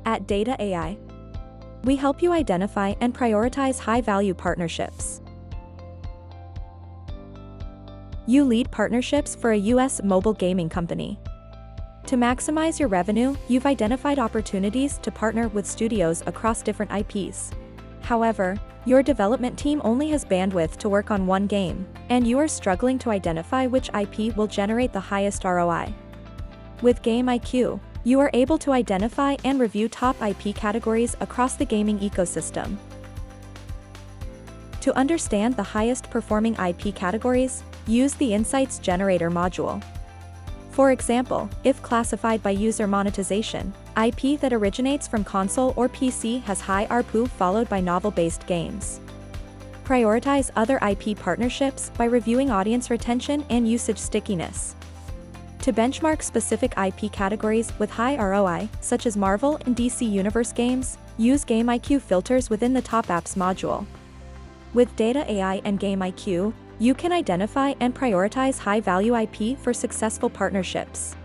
At Data.ai, we help you identify and prioritize high-value partnerships. You lead partnerships for a US mobile gaming company. To maximize your revenue, you've identified opportunities to partner with studios across different IPs. However, your development team only has bandwidth to work on one game, and you are struggling to identify which IP will generate the highest ROI. With Game IQ, you are able to identify and review top IP categories across the gaming ecosystem. To understand the highest performing IP categories, use the Insights Generator module. For example, if classified by user monetization, IP that originates from console or PC has high ARPU followed by novel-based games. Prioritize other IP partnerships by reviewing audience retention and usage stickiness. To benchmark specific IP categories with high ROI, such as Marvel and DC Universe games, use Game IQ filters within the Top Apps module. With Data.ai and Game IQ, you can identify and prioritize high-value IP for successful partnerships.